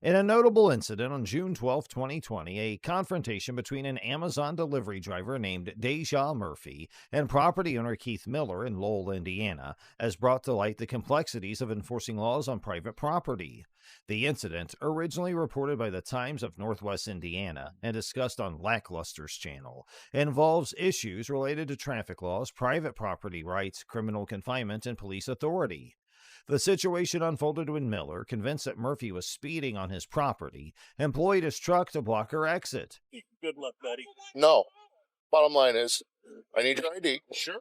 In a notable incident on June 12, 2020, a confrontation between an Amazon delivery driver named Deja Murphy and property owner Keith Miller in Lowell, Indiana, has brought to light the complexities of enforcing laws on private property. The incident, originally reported by the Times of Northwest Indiana and discussed on Lackluster's channel, involves issues related to traffic laws, private property rights, criminal confinement, and police authority. The situation unfolded when Miller, convinced that Murphy was speeding on his property, employed his truck to block her exit. Good luck, buddy. No. Bottom line is, I need your ID. Sure.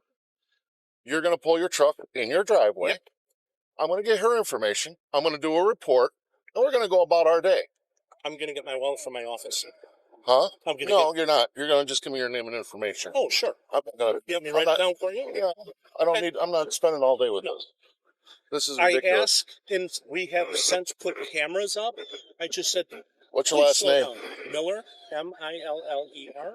You're going to pull your truck in your driveway. Yep. I'm going to get her information. I'm going to do a report, and we're going to go about our day. I'm going to get my wallet from my office. Huh? No, you're not. You're going to just give me your name and information. Oh, sure. I'm going to. You want me to write it down for you? Yeah. I don't need. I'm not spending all day with this. This is ridiculous. I asked, and we have since put cameras up. I just said, what's your last name? Down. Miller, Miller.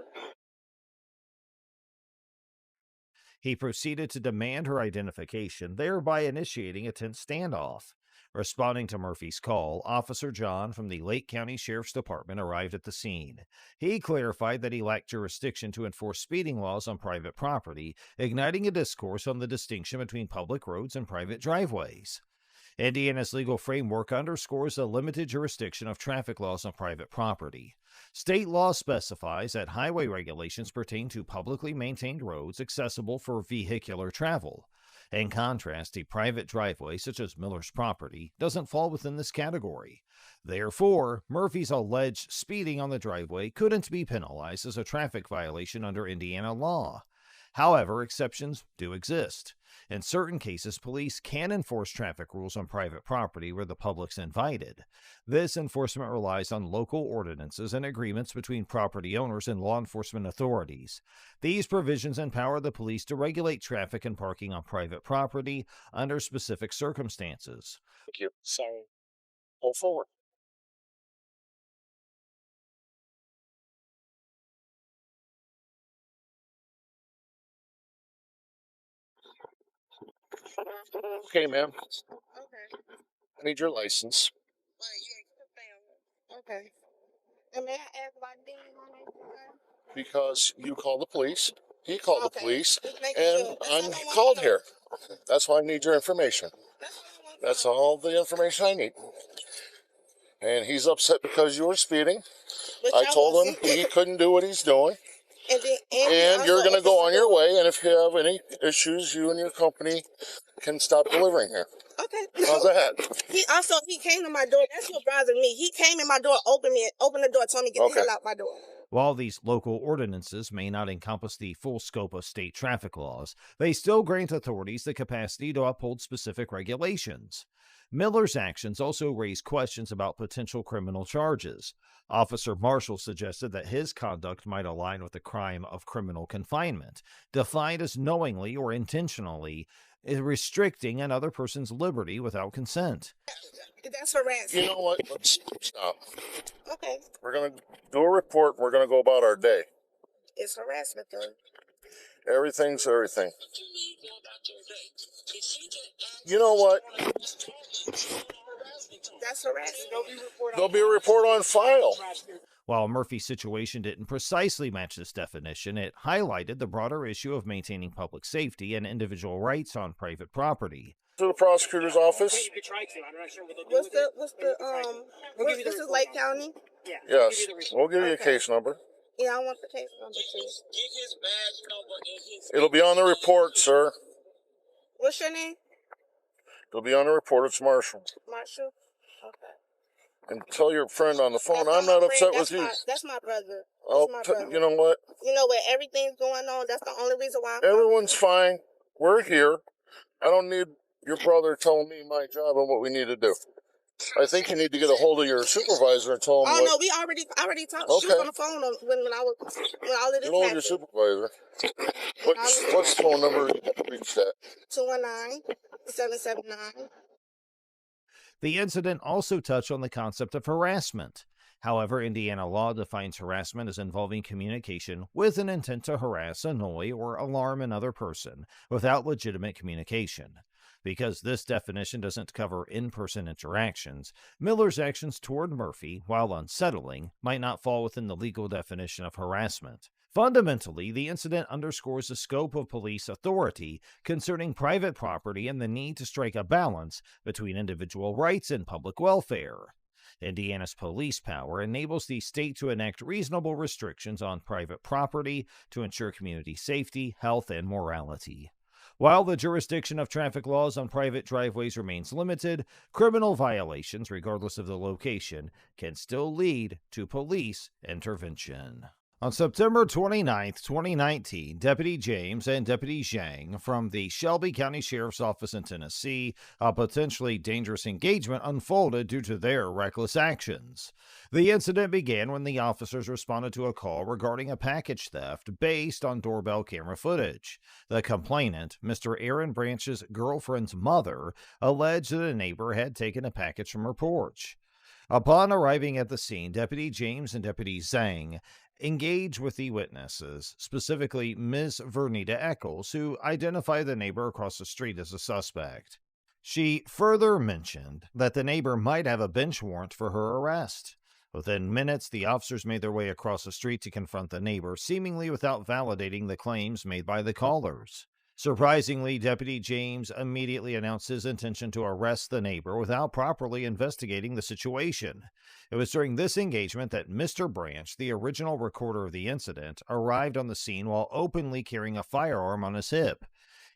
He proceeded to demand her identification, thereby initiating a tense standoff. Responding to Murphy's call, Officer John from the Lake County Sheriff's Department arrived at the scene. He clarified that he lacked jurisdiction to enforce speeding laws on private property, igniting a discourse on the distinction between public roads and private driveways. Indiana's legal framework underscores the limited jurisdiction of traffic laws on private property. State law specifies that highway regulations pertain to publicly maintained roads accessible for vehicular travel. In contrast, a private driveway, such as Miller's property, doesn't fall within this category. Therefore, Murphy's alleged speeding on the driveway couldn't be penalized as a traffic violation under Indiana law. However, exceptions do exist. In certain cases, police can enforce traffic rules on private property where the public's invited. This enforcement relies on local ordinances and agreements between property owners and law enforcement authorities. These provisions empower the police to regulate traffic and parking on private property under specific circumstances. Thank you. Sorry. Pull forward. Okay, ma'am. Okay. I need your license. Okay. And may I ask why didn't you want to Because you called the police, he called the police, Just making and sure. That's I'm all I want called to know. here. That's why I need your information. That's all I want to That's know. all the information I need. And he's upset because you were speeding. But I y'all told him wasn't. he couldn't do what he's doing. And And you're going to go on your way. And if you have any issues, you and your company can stop delivering here. Okay. How's that? He came to my door. That's what bothered me. He came in my door, opened the door, told me to get the hell out my door. While these local ordinances may not encompass the full scope of state traffic laws, they still grant authorities the capacity to uphold specific regulations. Miller's actions also raise questions about potential criminal charges. Officer Marshall suggested that his conduct might align with the crime of criminal confinement, defined as knowingly or intentionally restricting another person's liberty without consent. That's harassment. You know what? Let's stop. Okay. We're going to do a report. And we're going to go about our day. It's harassment, though. Everything's everything. You know what? That's harassment. There'll be a report on file. While Murphy's situation didn't precisely match this definition, it highlighted the broader issue of maintaining public safety and individual rights on private property. To the prosecutor's office? This is Lake County? Yeah. Yes. We'll give you a case number. Yeah, I want the case number, please. It'll be on the report, sir. What's your name? It'll be on the report. It's Marshall. Marshall? Okay. And tell your friend on the phone, That's I'm my not friend. upset That's with you. That's my brother. Oh, That's my brother. you know what? You know what? Everything's going on. That's the only reason why I'm Everyone's fine. We're here. I don't need your brother telling me my job and what we need to do. I think you need to get a hold of your supervisor and tell him Oh, what... no, we already talked. Okay. She was on the phone when all of this Get hold of your supervisor. What's the phone number to reach that? 219-779. The incident also touched on the concept of harassment. However, Indiana law defines harassment as involving communication with an intent to harass, annoy, or alarm another person without legitimate communication. Because this definition doesn't cover in-person interactions, Miller's actions toward Murphy, while unsettling, might not fall within the legal definition of harassment. Fundamentally, the incident underscores the scope of police authority concerning private property and the need to strike a balance between individual rights and public welfare. Indiana's police power enables the state to enact reasonable restrictions on private property to ensure community safety, health, and morality. While the jurisdiction of traffic laws on private driveways remains limited, criminal violations, regardless of the location, can still lead to police intervention. On September 29, 2019, Deputy James and Deputy Zhang from the Shelby County Sheriff's Office in Tennessee, a potentially dangerous engagement unfolded due to their reckless actions. The incident began when the officers responded to a call regarding a package theft based on doorbell camera footage. The complainant, Mr. Aaron Branch's girlfriend's mother, alleged that a neighbor had taken a package from her porch. Upon arriving at the scene, Deputy James and Deputy Zhang engage with the witnesses, specifically Ms. Vernita Eccles, who identified the neighbor across the street as a suspect. She further mentioned that the neighbor might have a bench warrant for her arrest. Within minutes, the officers made their way across the street to confront the neighbor, seemingly without validating the claims made by the callers. Surprisingly, Deputy James immediately announced his intention to arrest the neighbor without properly investigating the situation. It was during this engagement that Mr. Branch, the original recorder of the incident, arrived on the scene while openly carrying a firearm on his hip.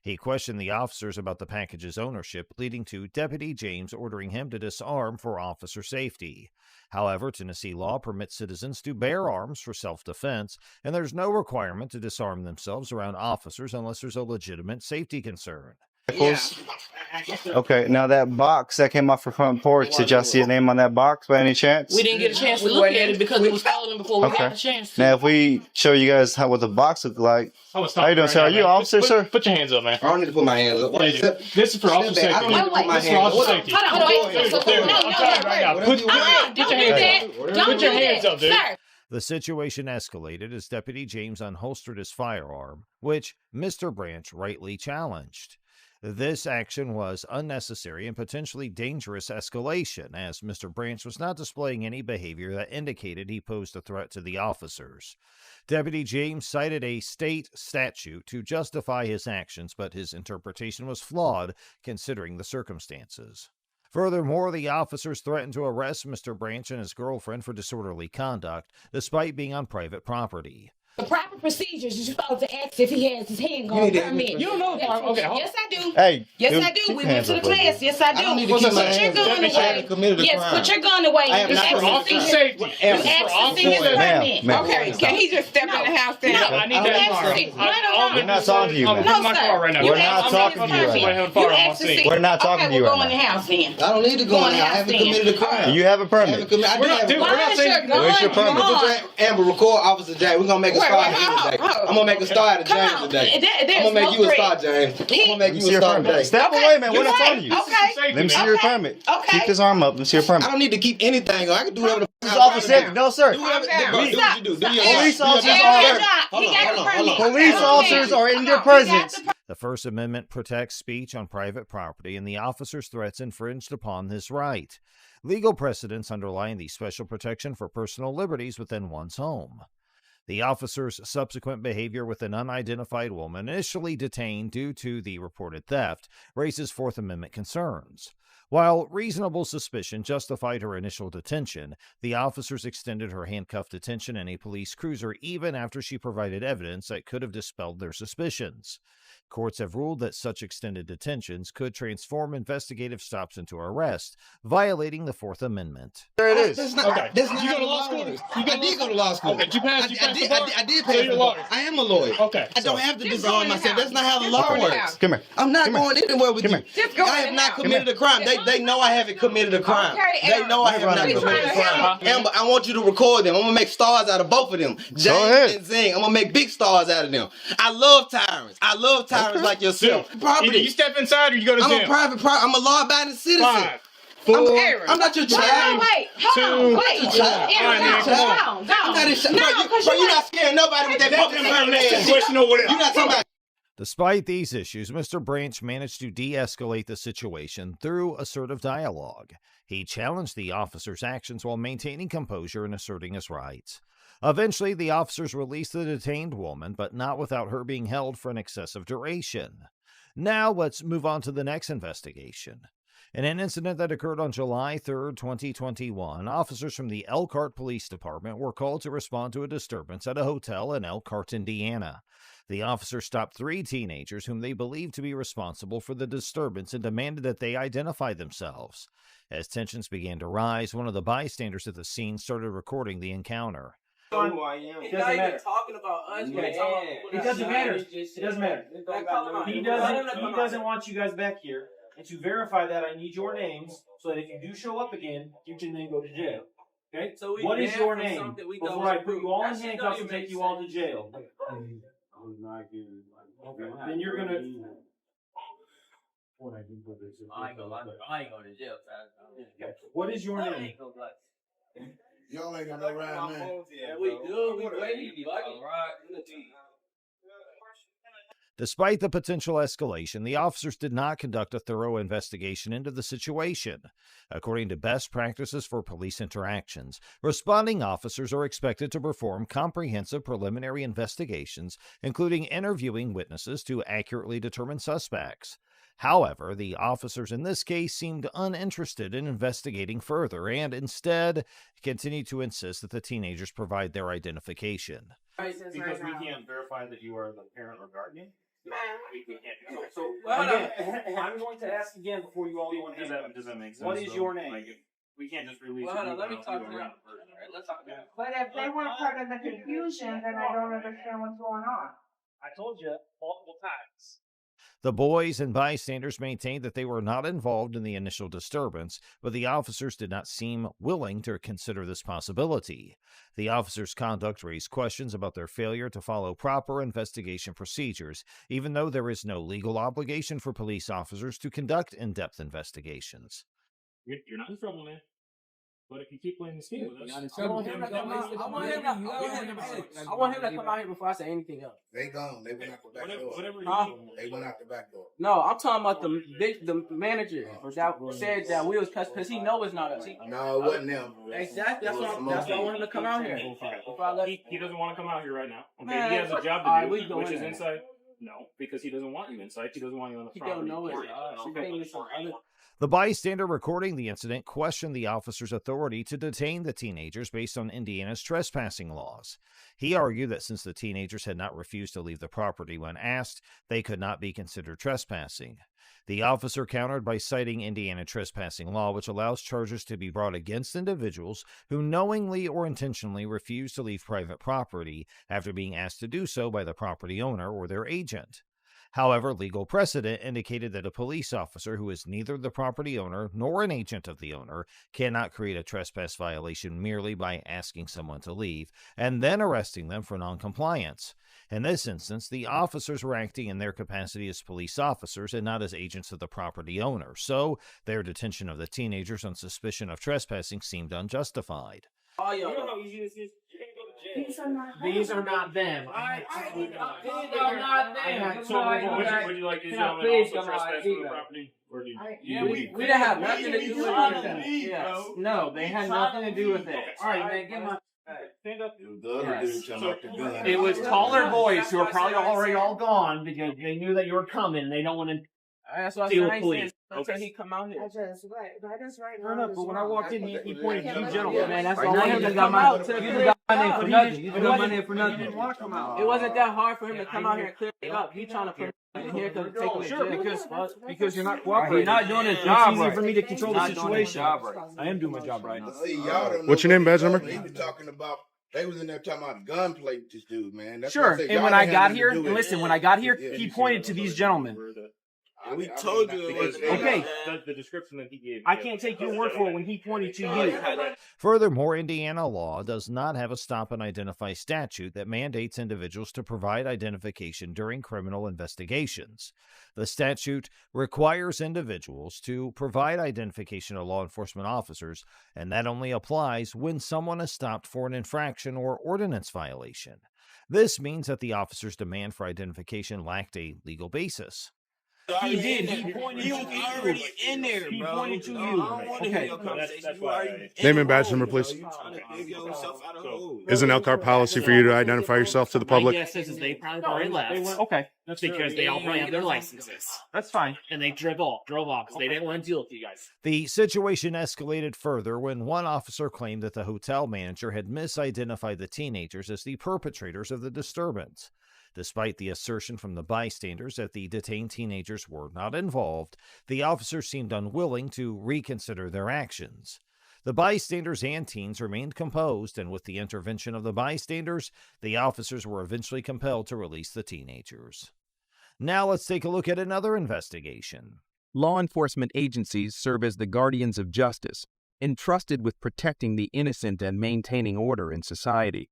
He questioned the officers about the package's ownership, leading to Deputy James ordering him to disarm for officer safety. However, Tennessee law permits citizens to bear arms for self-defense, and there's no requirement to disarm themselves around officers unless there's a legitimate safety concern. Yeah. Okay, now that box that came off the front porch, did y'all see a name on that box by any chance? We didn't get a chance to look at it because it was stolen before we got a chance to. Now, if we show you guys what the box looked like, how you doing, sir? Are you an officer, sir? Put your hands up, man. I don't need to put my hands up. This is for officer safety. I don't need to put my hands up. Hold on. I'm telling you right now. Put your hands up. Put your hands up, dude. The situation escalated as Deputy James unholstered his firearm, which Mr. Branch rightly challenged. This action was unnecessary and potentially dangerous escalation, as Mr. Branch was not displaying any behavior that indicated he posed a threat to the officers. Deputy James cited a state statute to justify his actions, but his interpretation was flawed considering the circumstances. Furthermore, the officers threatened to arrest Mr. Branch and his girlfriend for disorderly conduct, despite being on private property. The proper procedures is you're supposed to ask if he has his handgun permit. You don't know. Okay. Yes, I do. Hey, yes, I do. We went to the class. Yes, I do. I don't need to keep my hands up. I haven't committed a crime. Yes, put your gun away. I have not For officer safety. You asked to see his permit. Ma'am. Okay, can he just step in the house then? No, I need that car. We're not talking to you, I'm man. in my car right now. We're not talking to you right now. We're not talking to you Go in right the now. house then. I don't need to go in there. I haven't committed a crime. You have a permit. We're not saying. Where's your permit? Amber, record Officer James. We're gonna make a start today. I'm gonna make a start at James today. I'm gonna make you a start, James. I'm gonna make you a start today. Step away, man. We're not talking to you. Okay. Let me see your permit. Keep this arm up. Let me see your permit. I don't need to keep anything. I can do whatever the This is officer safety. No, sir. Do whatever do what you do. Do your Police job. officers Hold on. Police officers are in your presence. The First Amendment protects speech on private property, and the officer's threats infringed upon this right. Legal precedents underline the special protection for personal liberties within one's home. The officer's subsequent behavior with an unidentified woman, initially detained due to the reported theft, raises Fourth Amendment concerns. While reasonable suspicion justified her initial detention, the officers extended her handcuffed detention in a police cruiser even after she provided evidence that could have dispelled their suspicions. Courts have ruled that such extended detentions could transform investigative stops into arrest, violating the Fourth Amendment. There it is. Okay. That's not You go to how law law school? works. You I did go to law school. Okay, you passed the bar? I did So pass you're the a bar. lawyer? I am a lawyer. Okay. I don't have to Just disarm go in the myself. house. That's not how the Just law go in the works. house. Come here. I'm not Come here. going anywhere with Come you. here. Just go I in have the not house. committed a crime. They know I haven't committed a crime. Okay, They know I have not Amber. committed a crime. Amber, I want you to record them. I'm gonna make stars out of both of them. James ahead. and Zing. I'm gonna make big stars out of them. I love tyrants. I love tyrants like yourself. Either you step inside or you go to I'm a jail. private property. I'm a law-abiding citizen. 5, 4, I'm not your child. Wait, hold on, wait. Two. Go. I'm not his child. No, Bro, you're not scaring nobody with that fucking permit. question or whatever. You're not talking about. Despite these issues, Mr. Branch managed to de-escalate the situation through assertive dialogue. He challenged the officer's actions while maintaining composure and asserting his rights. Eventually, the officers released the detained woman, but not without her being held for an excessive duration. Now, let's move on to the next investigation. In an incident that occurred on July 3, 2021, officers from the Elkhart Police Department were called to respond to a disturbance at a hotel in Elkhart, Indiana. The officers stopped 3 teenagers whom they believed to be responsible for the disturbance and demanded that they identify themselves. As tensions began to rise, one of the bystanders at the scene started recording the encounter. It doesn't matter. Talking about us. It doesn't matter. It doesn't matter. He doesn't want you guys back here. And to verify that, I need your names so that if you do show up again, you can then go to jail. Okay? So what is your name? Before I put you all in handcuffs and take you all to jail. Okay. Then you're gonna. I ain't going to jail. What is your name? Y'all ain't got no ride, man. Yeah, we do. We waiting. Despite the potential escalation, the officers did not conduct a thorough investigation into the situation. According to best practices for police interactions, responding officers are expected to perform comprehensive preliminary investigations, including interviewing witnesses to accurately determine suspects. However, the officers in this case seemed uninterested in investigating further and instead continued to insist that the teenagers provide their identification. Because we can't verify that you are the parent or guardian? We can't do that. So, again, I'm going to ask again before you all go into that. Does that make sense? What is your name? We can't just release it. Let me talk to them. Let's talk about it. But if they weren't part of the confusion, then I don't understand what's going on. I told you multiple times. The boys and bystanders maintained that they were not involved in the initial disturbance, but the officers did not seem willing to consider this possibility. The officers' conduct raised questions about their failure to follow proper investigation procedures, even though there is no legal obligation for police officers to conduct in-depth investigations. You're not in trouble, man. But if you keep playing this game with us, I want him to come out here before I say anything else. They gone. They went out the back door. They went out the back door. No, I'm talking about the manager that said that we was because he know it's not us. No, it wasn't them. Exactly. That's why I want him to come out here. He doesn't want to come out here right now. Okay, Man, he has a job to do, which is inside. No, because he doesn't want you inside. He doesn't want you on the He property. don't know it. The bystander recording the incident questioned the officer's authority to detain the teenagers based on Indiana's trespassing laws. He argued that since the teenagers had not refused to leave the property when asked, they could not be considered trespassing. The officer countered by citing Indiana trespassing law, which allows charges to be brought against individuals who knowingly or intentionally refuse to leave private property after being asked to do so by the property owner or their agent. However, legal precedent indicated that a police officer who is neither the property owner nor an agent of the owner cannot create a trespass violation merely by asking someone to leave and then arresting them for noncompliance. In this instance, the officers were acting in their capacity as police officers and not as agents of the property owner, so their detention of the teenagers on suspicion of trespassing seemed unjustified. You know how easy this is? These are not them. These are not them. These are not them. So would you like these gentlemen also trespass on the property? Or do you, We didn't have nothing to do with it. Yes. No, they had nothing to do with it. All right, man, get my... Stand up. The other dude talking about the gun. It was taller boys who are probably already all gone because they knew that you were coming. They don't want to That's what deal I with said. police. Until he come out here. I just right Fair enough, but when I walked in, he pointed to you Yeah, gentlemen. man, that's Right why I now, want him you to got come my- out. You got my name for nothing. You got my name for nothing. He didn't want to come out. It wasn't that hard for him to come out here and clear it up. He trying to put me in here because it's taking Sure, me to jail. because you're not cooperating. You're not doing his It's job easier right. for me to control the Not doing his situation. job right. I am doing my job right. See, y'all don't know What's your name, badge number? He was talking about. They was in there talking about gunplay with this dude, man. That's Sure, what I said. and Y'all when I didn't have got nothing here, to do with listen, it. when I got here, Yeah. he pointed to these gentlemen. We told you it was Okay. The description that he gave. I can't take your word for it when he pointed to you. Furthermore, Indiana law does not have a stop and identify statute that mandates individuals to provide identification during criminal investigations. The statute requires individuals to provide identification to law enforcement officers, and that only applies when someone is stopped for an infraction or ordinance violation. This means that the officer's demand for identification lacked a legal basis. He did. He pointed. He was already in there, bro. He pointed to you. Okay. That's why. Name and badge number, please. Isn't LCAR policy for you to identify yourself to the public? My guess is they probably already left. Okay. Because they all probably have their licenses. That's fine. And they drove off because they didn't want to deal with you guys. The situation escalated further when one officer claimed that the hotel manager had misidentified the teenagers as the perpetrators of the disturbance. Despite the assertion from the bystanders that the detained teenagers were not involved, the officers seemed unwilling to reconsider their actions. The bystanders and teens remained composed, and with the intervention of the bystanders, the officers were eventually compelled to release the teenagers. Now let's take a look at another investigation. Law enforcement agencies serve as the guardians of justice, entrusted with protecting the innocent and maintaining order in society.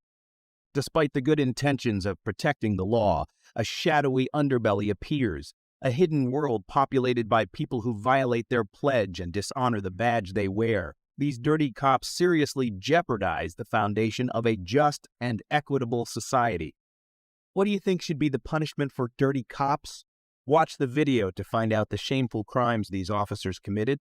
Despite the good intentions of protecting the law, a shadowy underbelly appears, a hidden world populated by people who violate their pledge and dishonor the badge they wear. These dirty cops seriously jeopardize the foundation of a just and equitable society. What do you think should be the punishment for dirty cops? Watch the video to find out the shameful crimes these officers committed.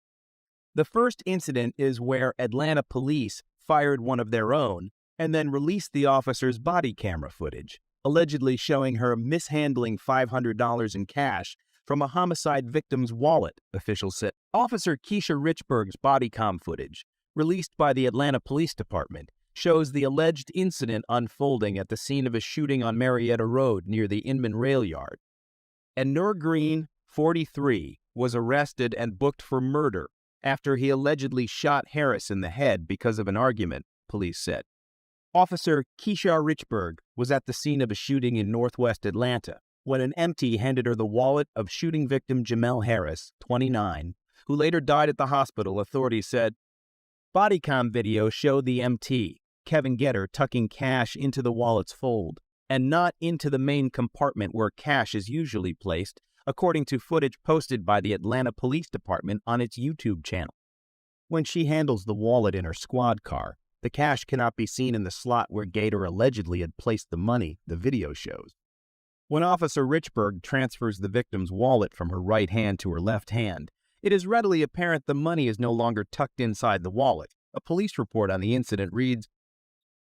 The first incident is where Atlanta police fired one of their own and then released the officer's body camera footage, allegedly showing her mishandling $500 in cash from a homicide victim's wallet, officials said. Officer Keisha Richburg's bodycam footage, released by the Atlanta Police Department, shows the alleged incident unfolding at the scene of a shooting on Marietta Road near the Inman Rail Yard. And Nur Green, 43, was arrested and booked for murder after he allegedly shot Harris in the head because of an argument, police said. Officer Keisha Richburg was at the scene of a shooting in northwest Atlanta when an EMT handed her the wallet of shooting victim Jamel Harris, 29, who later died at the hospital, authorities said. Bodycam video showed the EMT, Kevin Getter, tucking cash into the wallet's fold and not into the main compartment where cash is usually placed, according to footage posted by the Atlanta Police Department on its YouTube channel. When she handles the wallet in her squad car, the cash cannot be seen in the slot where Gator allegedly had placed the money, the video shows. When Officer Richburg transfers the victim's wallet from her right hand to her left hand, it is readily apparent the money is no longer tucked inside the wallet. A police report on the incident reads,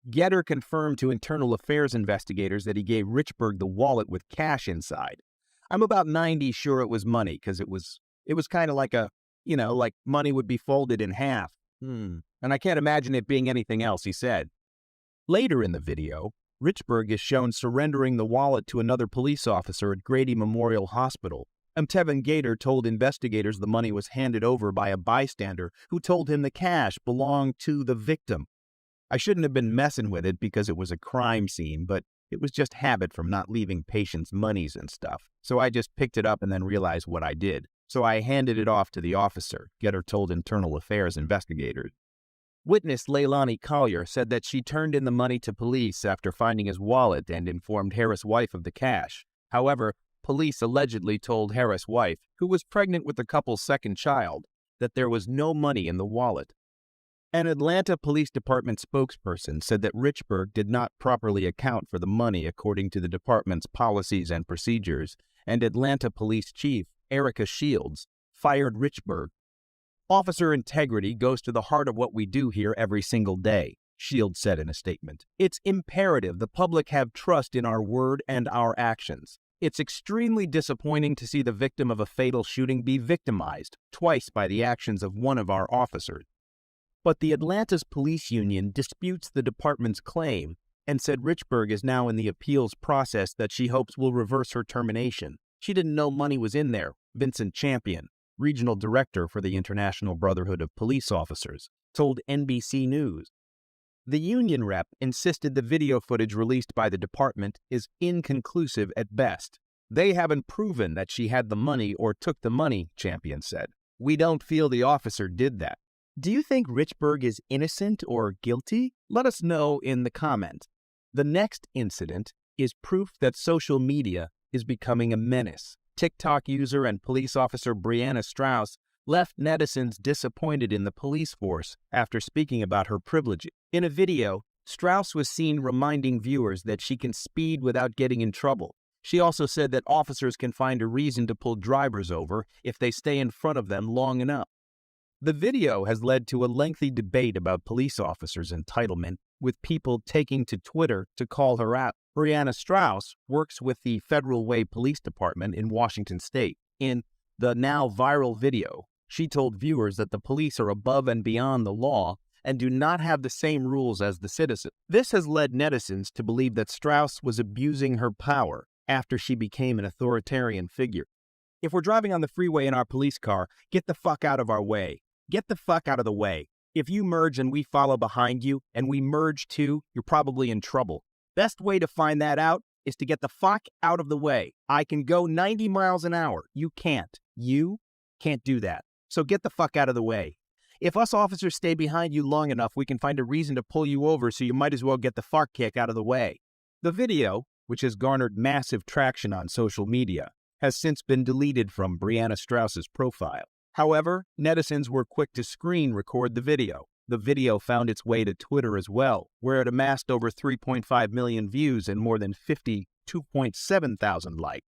Getter confirmed to internal affairs investigators that he gave Richburg the wallet with cash inside. I'm about 90 sure it was money because it was kind of like like money would be folded in half. And I can't imagine it being anything else, he said. Later in the video, Richburg is shown surrendering the wallet to another police officer at Grady Memorial Hospital. Tevin Gator told investigators the money was handed over by a bystander who told him the cash belonged to the victim. I shouldn't have been messing with it because it was a crime scene, but it was just habit from not leaving patients' monies and stuff. So I just picked it up and then realized what I did. So I handed it off to the officer, Getter told internal affairs investigators. Witness Leilani Collier said that she turned in the money to police after finding his wallet and informed Harris' wife of the cash. However, police allegedly told Harris' wife, who was pregnant with the couple's second child, that there was no money in the wallet. An Atlanta Police Department spokesperson said that Richburg did not properly account for the money according to the department's policies and procedures, and Atlanta Police Chief Erica Shields fired Richburg. Officer integrity goes to the heart of what we do here every single day, Shields said in a statement. It's imperative the public have trust in our word and our actions. It's extremely disappointing to see the victim of a fatal shooting be victimized twice by the actions of one of our officers. But the Atlanta's police union disputes the department's claim and said Richburg is now in the appeals process that she hopes will reverse her termination. She didn't know money was in there, Vincent Champion, regional director for the International Brotherhood of Police Officers, told NBC News. The union rep insisted the video footage released by the department is inconclusive at best. They haven't proven that she had the money or took the money, Champion said. We don't feel the officer did that. Do you think Richburg is innocent or guilty? Let us know in the comments. The next incident is proof that social media is becoming a menace. TikTok user and police officer Brianna Strauss left netizens disappointed in the police force after speaking about her privileges. In a video, Strauss was seen reminding viewers that she can speed without getting in trouble. She also said that officers can find a reason to pull drivers over if they stay in front of them long enough. The video has led to a lengthy debate about police officers' entitlement, with people taking to Twitter to call her out. Brianna Strauss works with the Federal Way Police Department in Washington State. In the now viral video, she told viewers that the police are above and beyond the law and do not have the same rules as the citizen. This has led netizens to believe that Strauss was abusing her power after she became an authoritarian figure. If we're driving on the freeway in our police car, get the fuck out of our way. Get the fuck out of the way. If you merge and we follow behind you, and we merge too, you're probably in trouble. Best way to find that out is to get the fuck out of the way. I can go 90 miles an hour. You can't. You can't do that. So get the fuck out of the way. If us officers stay behind you long enough, we can find a reason to pull you over, so you might as well get the fart kick out of the way. The video, which has garnered massive traction on social media, has since been deleted from Brianna Strauss's profile. However, netizens were quick to screen record the video. The video found its way to Twitter as well, where it amassed over 3.5 million views and more than 52.7 thousand likes.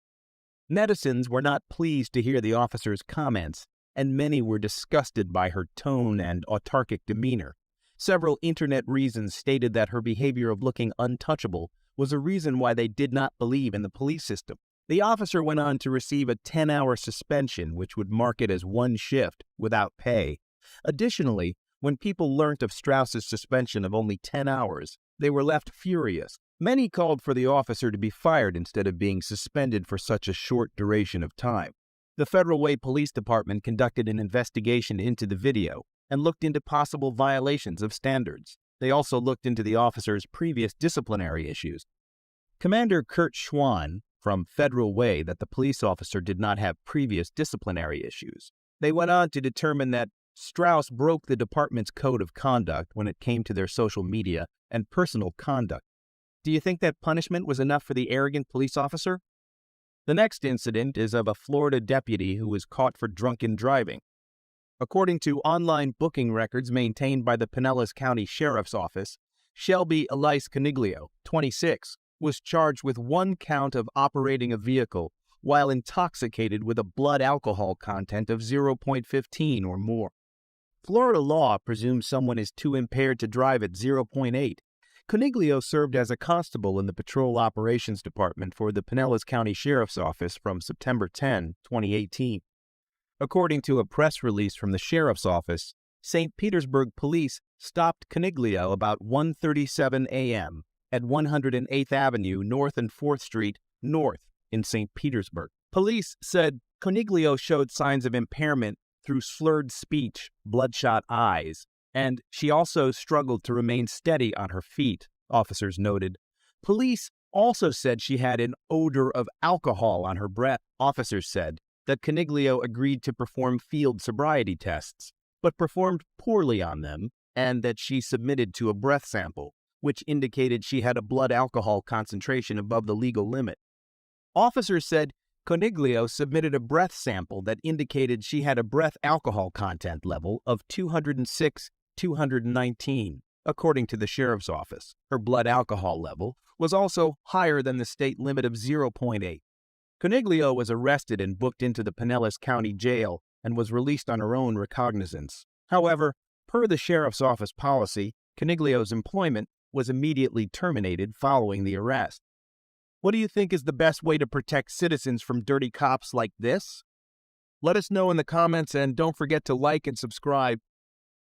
Netizens were not pleased to hear the officer's comments, and many were disgusted by her tone and autarkic demeanor. Several internet reasons stated that her behavior of looking untouchable was a reason why they did not believe in the police system. The officer went on to receive a 10-hour suspension, which would mark it as one shift without pay. Additionally, when people learnt of Strauss's suspension of only 10 hours, they were left furious. Many called for the officer to be fired instead of being suspended for such a short duration of time. The Federal Way Police Department conducted an investigation into the video and looked into possible violations of standards. They also looked into the officer's previous disciplinary issues. Commander Kurt Schwann from Federal Way that the police officer did not have previous disciplinary issues. They went on to determine that Strauss broke the department's code of conduct when it came to their social media and personal conduct. Do you think that punishment was enough for the arrogant police officer? The next incident is of a Florida deputy who was caught for drunken driving. According to online booking records maintained by the Pinellas County Sheriff's Office, Shelby Elise Coniglio, 26, was charged with one count of operating a vehicle while intoxicated with a blood alcohol content of 0.15 or more. Florida law presumes someone is too impaired to drive at 0.8. Coniglio served as a constable in the Patrol Operations Department for the Pinellas County Sheriff's Office from September 10, 2018. According to a press release from the Sheriff's Office, St. Petersburg Police stopped Coniglio about 1:37 a.m. at 108th Avenue North and 4th Street North in St. Petersburg. Police said Coniglio showed signs of impairment through slurred speech, bloodshot eyes, and she also struggled to remain steady on her feet, officers noted. Police also said she had an odor of alcohol on her breath. Officers said that Coniglio agreed to perform field sobriety tests, but performed poorly on them, and that she submitted to a breath sample, which indicated she had a blood alcohol concentration above the legal limit. Officers said Coniglio submitted a breath sample that indicated she had a breath alcohol content level of 206/219, according to the Sheriff's Office. Her blood alcohol level was also higher than the state limit of 0.8. Coniglio was arrested and booked into the Pinellas County Jail and was released on her own recognizance. However, per the Sheriff's Office policy, Coniglio's employment was immediately terminated following the arrest. What do you think is the best way to protect citizens from dirty cops like this? Let us know in the comments, and don't forget to like and subscribe